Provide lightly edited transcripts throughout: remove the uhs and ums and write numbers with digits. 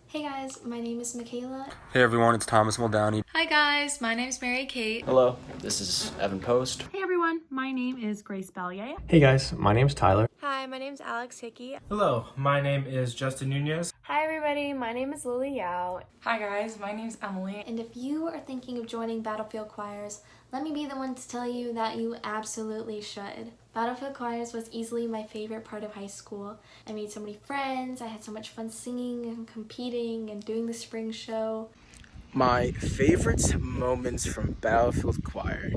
Hey guys, my name is Michaela. Hey everyone, it's Thomas Muldowney. Hi guys, my name's Mary Kate. Hello, this is Evan Post. Hey everyone, my name is Grace Bellier. Hey guys, my name's Tyler. Hi, my name's Alex Hickey. Hello, my name is Justin Nunez. Hi everybody, my name is Lily Yao. Hi guys, my name's Emily. And if you are thinking of joining Battlefield Choirs, let me be the one to tell you that you absolutely should. Battlefield Choirs was easily my favorite part of high school. I made so many friends, I had so much fun singing and competing and doing the spring show. My favorite moments from Battlefield Choir: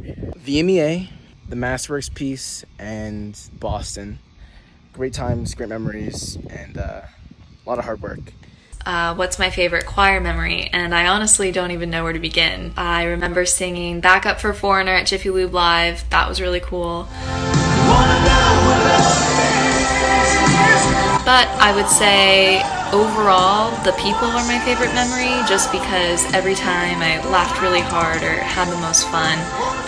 the MEA, the Masterworks piece, and Boston. Great times, great memories, and a lot of hard work. What's my favorite choir memory? And I honestly don't even know where to begin. I remember singing Backup for Foreigner at Jiffy Lube Live. That was really cool. But I would say overall, the people are my favorite memory just because every time I laughed really hard or had the most fun,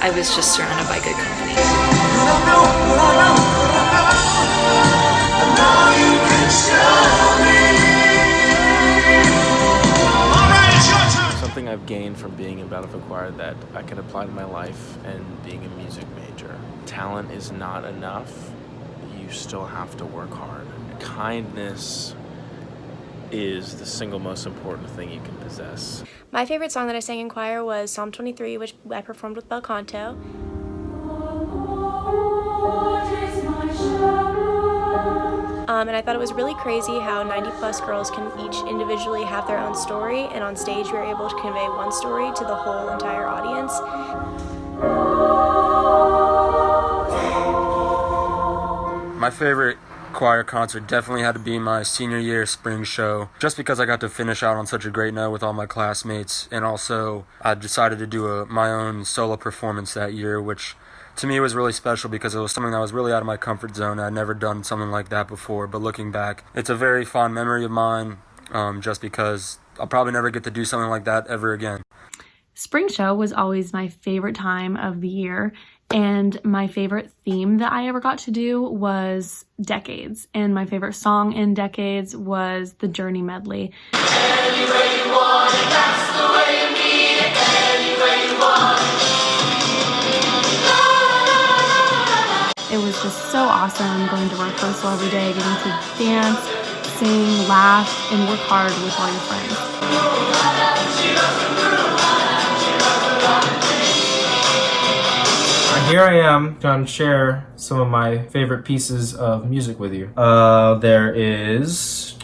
I was just surrounded by good company. Something I've gained from being in Battlefield Choir that I can apply to my life and being a music major. Talent is not enough. You still have to work hard. Kindness is the single most important thing you can possess. My favorite song that I sang in choir was Psalm 23, which I performed with bel canto. And I thought it was really crazy how 90 plus girls can each individually have their own story, and on stage we were able to convey one story to the whole entire audience. My favorite choir concert definitely had to be my senior year spring show, just because I got to finish out on such a great note with all my classmates, and also I decided to do my own solo performance that year, which to me was really special because it was something that was really out of my comfort zone. I'd never done something like that before, but looking back, it's a very fond memory of mine, just because I'll probably never get to do something like that ever again. Spring show was always my favorite time of the year, and my favorite theme that I ever got to do was Decades, and my favorite song in Decades was the Journey medley. Any way you want it, that's the way you need it, any way you want it. It was just so awesome going to rehearsal every day, getting to dance, sing, laugh, and work hard with all your friends. Here I am going to share some of my favorite pieces of music with you. There is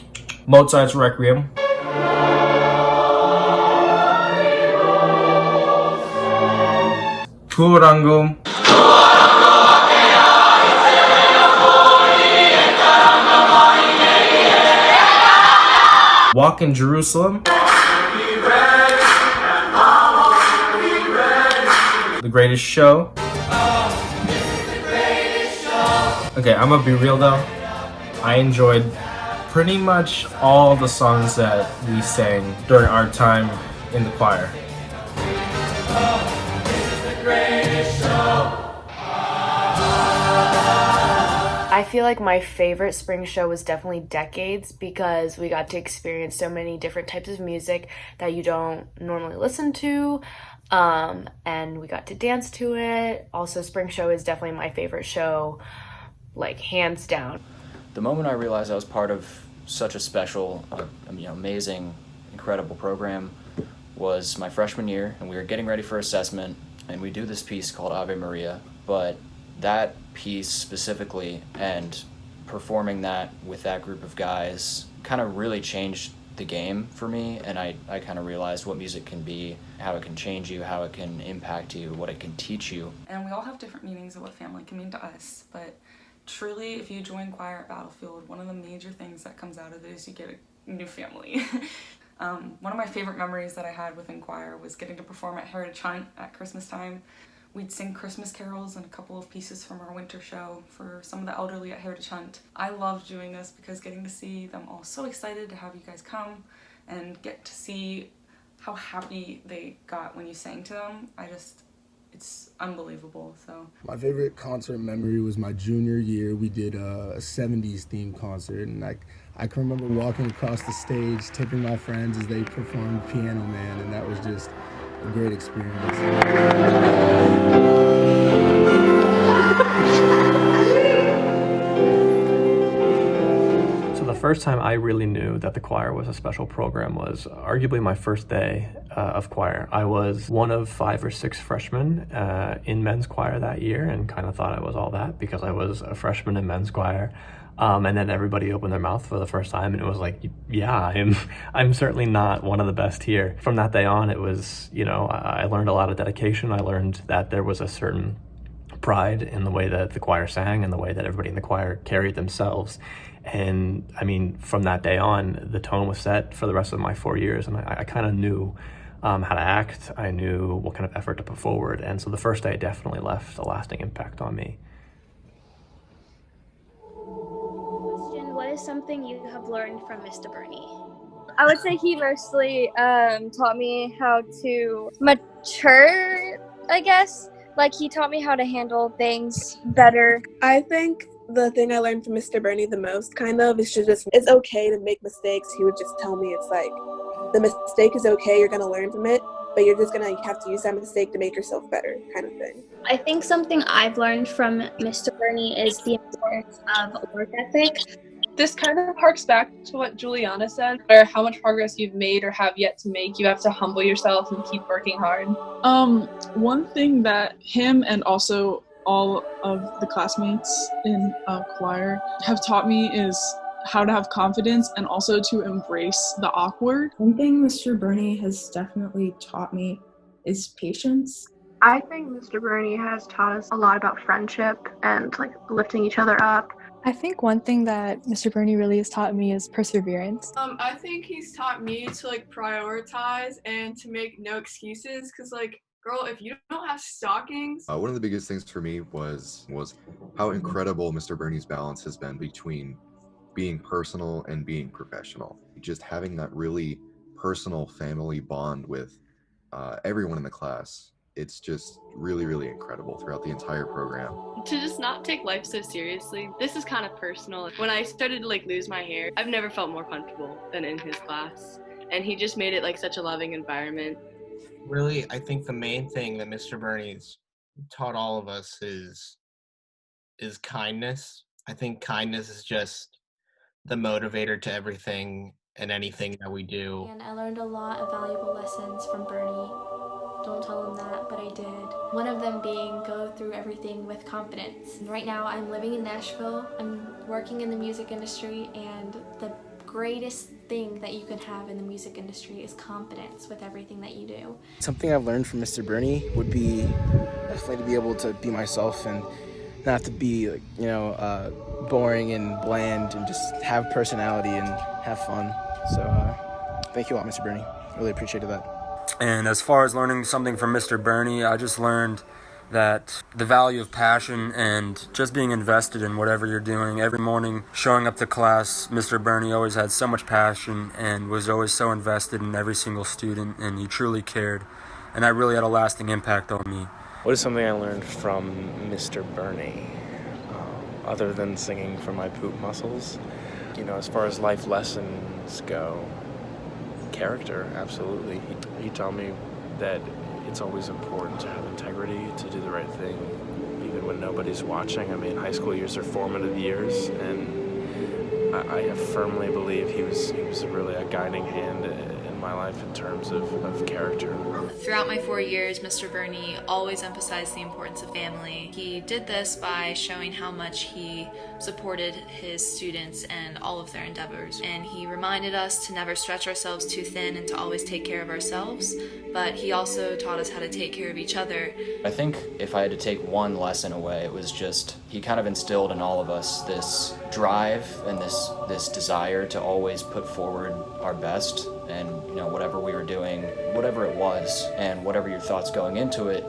Mozart's Requiem. Turangum. Walk in Jerusalem. The Greatest Show. Okay, I'm gonna be real though. I enjoyed pretty much all the songs that we sang during our time in the choir. I feel like my favorite spring show was definitely Decades because we got to experience so many different types of music that you don't normally listen to, and we got to dance to it. Also, spring show is definitely my favorite show, like hands down. The moment I realized I was part of such a special, amazing, incredible program was my freshman year, and we were getting ready for assessment, and we do this piece called Ave Maria, but that piece specifically and performing that with that group of guys kind of really changed the game for me, and I kind of realized what music can be, how it can change you, how it can impact you, what it can teach you. And we all have different meanings of what family can mean to us, but truly if you join choir at Battlefield, one of the major things that comes out of it is you get a new family. One of my favorite memories that I had within choir was getting to perform at Heritage Hunt at Christmas time. We'd sing Christmas carols and a couple of pieces from our winter show for some of the elderly at Heritage Hunt. I loved doing this because getting to see them all so excited to have you guys come and get to see how happy they got when you sang to them. It's unbelievable. So my favorite concert memory was my junior year. We did a 70s themed concert, and I I can remember walking across the stage, tipping my friends as they performed Piano Man, and that was just a great experience. So the first time I really knew that the choir was a special program was arguably my first day of choir. I was one of 5 or 6 freshmen in men's choir that year and kind of thought I was all that because I was a freshman in men's choir. And then everybody opened their mouth for the first time and it was like, yeah, I'm certainly not one of the best here. From that day on, it was, I learned a lot of dedication. I learned that there was a certain pride in the way that the choir sang and the way that everybody in the choir carried themselves. And I mean, from that day on, the tone was set for the rest of my 4 years, and I kind of knew how to act. I knew what kind of effort to put forward, and so the first day definitely left a lasting impact on me. What is something you have learned from Mr. Burney? I would say he mostly taught me how to mature, I guess. Like, he taught me how to handle things better. I think the thing I learned from Mr. Burney the most, is just, it's okay to make mistakes. He would just tell me, it's like, the mistake is okay, you're going to learn from it, but you're just going to have to use that mistake to make yourself better, kind of thing. I think something I've learned from Mr. Burney is the importance of work ethic. This kind of harks back to what Juliana said, or how much progress you've made or have yet to make. You have to humble yourself and keep working hard. One thing that him and also all of the classmates in choir have taught me is how to have confidence and also to embrace the awkward. One thing Mr. Burney has definitely taught me is patience. I think Mr. Burney has taught us a lot about friendship and lifting each other up. I think one thing that Mr. Burney really has taught me is perseverance. I think he's taught me to prioritize and to make no excuses, because girl, if you don't have stockings. One of the biggest things for me was how incredible Mr. Burney's balance has been between being personal and being professional. Just having that really personal family bond with everyone in the class. It's just really, really incredible throughout the entire program. To just not take life so seriously. This is kind of personal. When I started to lose my hair, I've never felt more comfortable than in his class. And he just made it such a loving environment. Really, I think the main thing that Mr. Burney's taught all of us is kindness. I think kindness is just the motivator to everything and anything that we do. And I learned a lot of valuable lessons from Burney. Don't tell him that, but I did. One of them being go through everything with confidence. Right now I'm living in Nashville. I'm working in the music industry, and the greatest thing that you can have in the music industry is confidence with everything that you do. Something I've learned from Mr. Burney would be definitely to be able to be myself and not to be boring and bland, and just have personality and have fun. So thank you a lot, Mr. Burney. Really appreciated that. And as far as learning something from Mr. Burney, I just learned that the value of passion and just being invested in whatever you're doing. Every morning, showing up to class, Mr. Burney always had so much passion and was always so invested in every single student, and he truly cared. And that really had a lasting impact on me. What is something I learned from Mr. Burney, other than singing for my poop muscles? As far as life lessons go, character, absolutely. He taught me that it's always important to have integrity, to do the right thing, even when nobody's watching. I mean, high school years are formative years, and I firmly believe he was really a guiding hand in my life in terms of character. Throughout my 4 years, Mr. Burney always emphasized the importance of family. He did this by showing how much he supported his students and all of their endeavors. And he reminded us to never stretch ourselves too thin and to always take care of ourselves. But he also taught us how to take care of each other. I think if I had to take one lesson away, it was just he kind of instilled in all of us this drive and this desire to always put forward our best. And whatever we were doing, whatever it was, and whatever your thoughts going into it,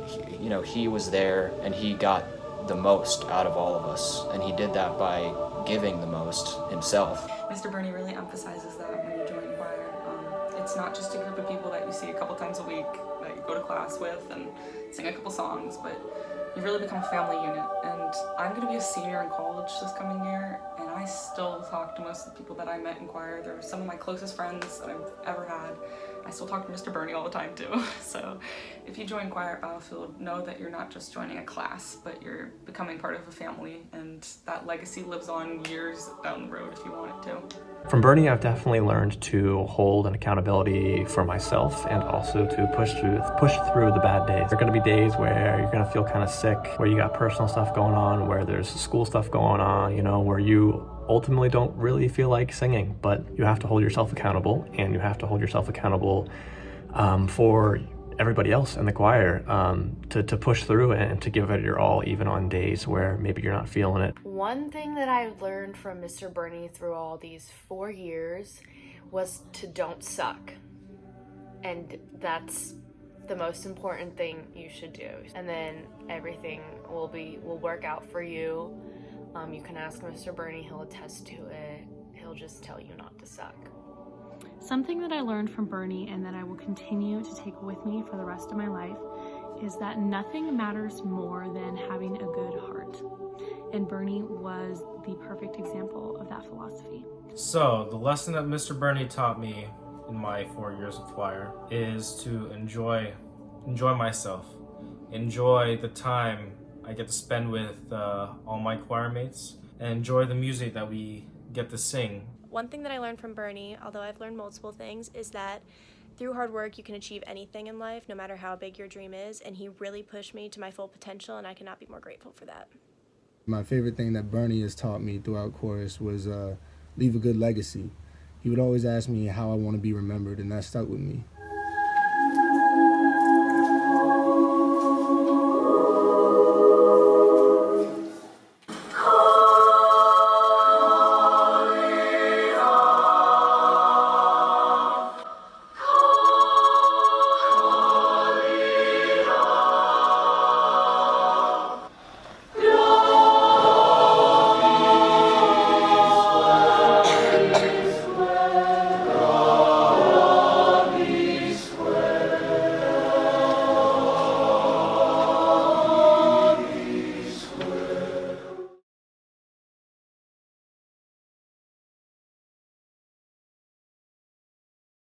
he was there, and he got the most out of all of us, and he did that by giving the most himself. Mr. Burney really emphasizes that when you join choir. It's not just a group of people that you see a couple times a week that you go to class with and sing a couple songs, but you really become a family unit. And I'm going to be a senior in college this coming year, and I still talk to most of the people that I met in choir. They're some of my closest friends that I've ever had. I still talk to Mr. Burney all the time too. So if you join choir at Battlefield, know that you're not just joining a class, but you're becoming part of a family, and that legacy lives on years down the road if you want it to. From Burney, I've definitely learned to hold an accountability for myself and also to push through the bad days. There are going to be days where you're going to feel kind of sick, where you got personal stuff going on, where there's school stuff going on, where you ultimately don't really feel like singing, but you have to hold yourself accountable, and you have to hold yourself accountable for everybody else in the choir to push through and to give it your all, even on days where maybe you're not feeling it. One thing that I've learned from Mr. Burney through all these 4 years was to don't suck. And that's the most important thing you should do. And then everything will work out for you. You can ask Mr. Burney, he'll attest to it. He'll just tell you not to suck. Something that I learned from Burney and that I will continue to take with me for the rest of my life is that nothing matters more than having a good heart. And Burney was the perfect example of that philosophy. So, the lesson that Mr. Burney taught me in my 4 years of choir is to enjoy myself. Enjoy the time I get to spend with all my choir mates, and enjoy the music that we get to sing. One thing that I learned from Burney, although I've learned multiple things, is that through hard work you can achieve anything in life, no matter how big your dream is, and he really pushed me to my full potential, and I cannot be more grateful for that. My favorite thing that Burney has taught me throughout chorus was leave a good legacy. He would always ask me how I want to be remembered, and that stuck with me.